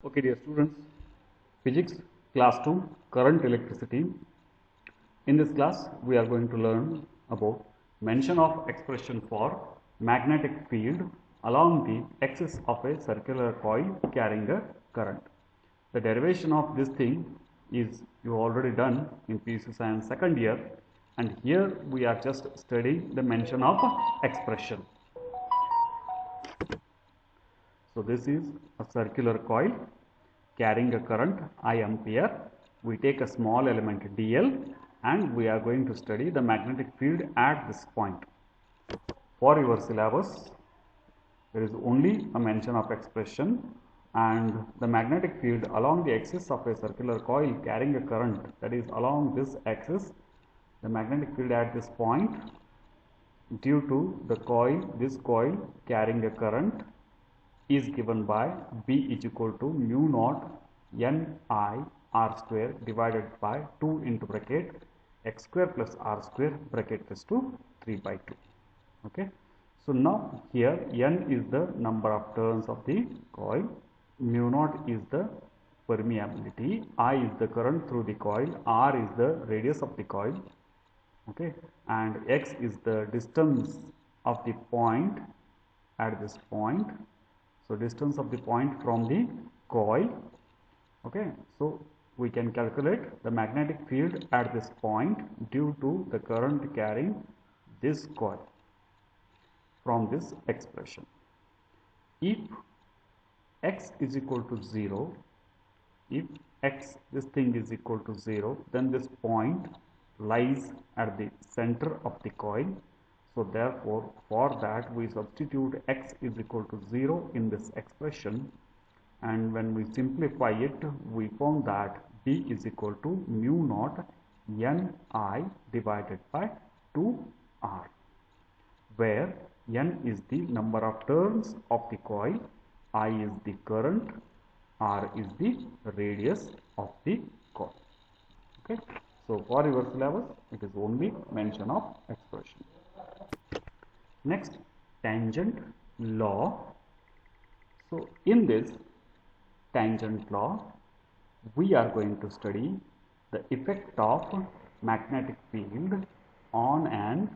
Okay, dear students, physics class 2 current electricity. In this class, we are going to learn about mention of expression for magnetic field along the axis of a circular coil carrying a current. The derivation of this thing is you already done in PUC Science second year, and here we are just studying the mention of expression. So this is a circular coil carrying a current I ampere. We take a small element dl and we are going to study the magnetic field at this point. For your syllabus, there is only a mention of expression, and the magnetic field along the axis of a circular coil carrying a current, that is along this axis, the magnetic field at this point due to the coil, this coil carrying a current, is given by B is equal to mu naught N I R square divided by 2 into bracket x square plus r square bracket is to 3 by 2. Okay. So now here N is the number of turns of the coil, mu naught is the permeability, I is the current through the coil, r is the radius of the coil, okay, and x is the distance of the point at this point. So distance of the point from the coil. Okay, so we can calculate the magnetic field at this point due to the current carrying this coil from this expression. If x is equal to 0, if x, this thing is equal to 0, then this point lies at the center of the coil. So therefore, for that we substitute x is equal to 0 in this expression, and when we simplify it, we found that B is equal to mu naught N I divided by 2R, where N is the number of turns of the coil, I is the current, R is the radius of the coil. Okay. So for your syllabus, it is only mention of expression. Next, tangent law. So in this tangent law, we are going to study the effect of magnetic field on an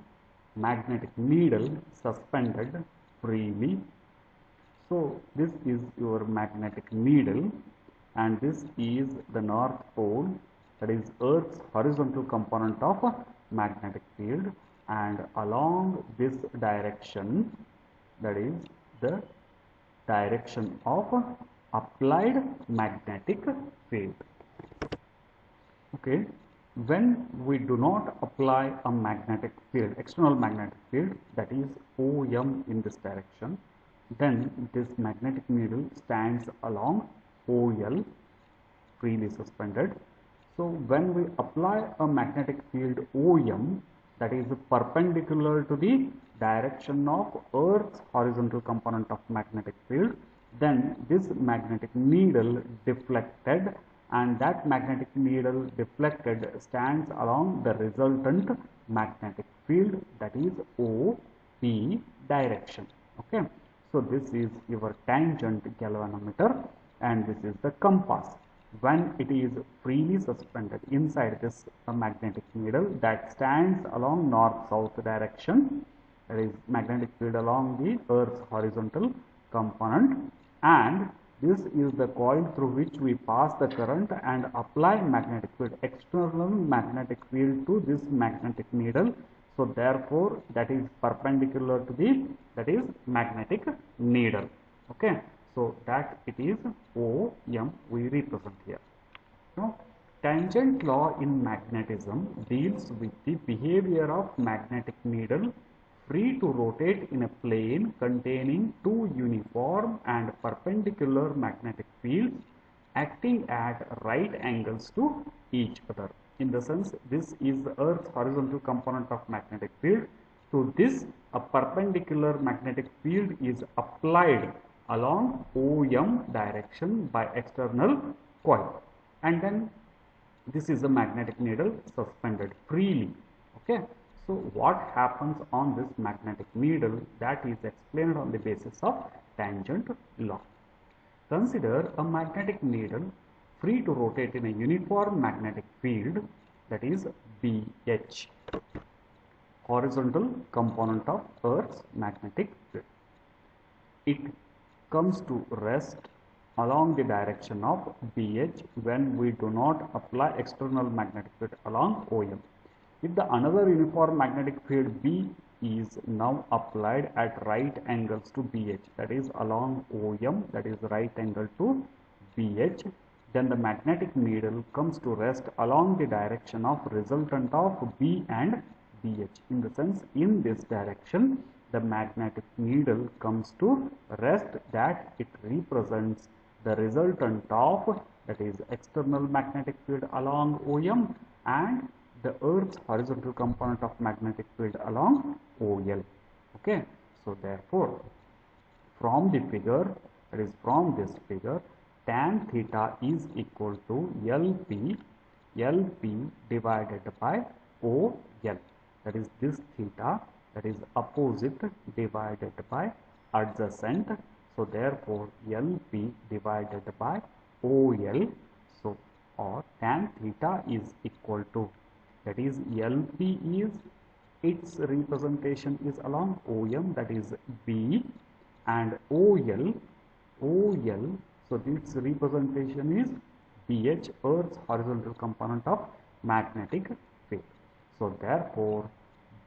magnetic needle suspended freely. So this is your magnetic needle, and this is the north pole, that is Earth's horizontal component of magnetic field, and along this direction, that is the direction of applied magnetic field. Okay, when we do not apply a magnetic field, external magnetic field, that is OM in this direction, then this magnetic needle stands along OL, freely suspended. So when we apply a magnetic field OM, that is perpendicular to the direction of Earth's horizontal component of magnetic field, then this magnetic needle deflected, and that magnetic needle deflected stands along the resultant magnetic field, that is OP direction. Okay, so this is your tangent galvanometer, and this is the compass. When it is freely suspended inside this magnetic needle that stands along north-south direction, that is magnetic field along the Earth's horizontal component, and this is the coil through which we pass the current and apply magnetic field, external magnetic field to this magnetic needle. So therefore that is perpendicular to the, that is magnetic needle. Okay. So that it is OM we represent here. Now, tangent law in magnetism deals with the behavior of magnetic needle free to rotate in a plane containing two uniform and perpendicular magnetic fields acting at right angles to each other. In the sense, this is the Earth's horizontal component of magnetic field. To this, a perpendicular magnetic field is applied along OM direction by external coil, and then this is a magnetic needle suspended freely. Okay, so what happens on this magnetic needle, that is explained on the basis of tangent law. Consider a magnetic needle free to rotate in a uniform magnetic field, that is BH, horizontal component of Earth's magnetic field. It comes to rest along the direction of BH when we do not apply external magnetic field along OM. If the another uniform magnetic field B is now applied at right angles to BH, that is along OM, that is right angle to BH, then the magnetic needle comes to rest along the direction of resultant of B and BH. In the sense, in this direction, the magnetic needle comes to rest, that it represents the resultant of, that is external magnetic field along OM, and the Earth's horizontal component of magnetic field along OL. Okay, so therefore, from the figure, that is from this figure, tan theta is equal to LP divided by OL. That is this theta, that is opposite divided by adjacent. So therefore, LP divided by OL. So or tan theta is equal to, that is LP is, its representation is along OM, that is B, and OL, so its representation is BH, Earth's horizontal component of magnetic field. So therefore,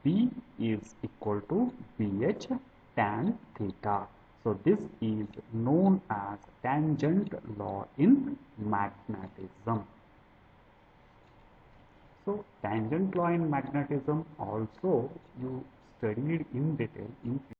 B is equal to BH tan theta. So this is known as tangent law in magnetism. So tangent law in magnetism also you studied in detail in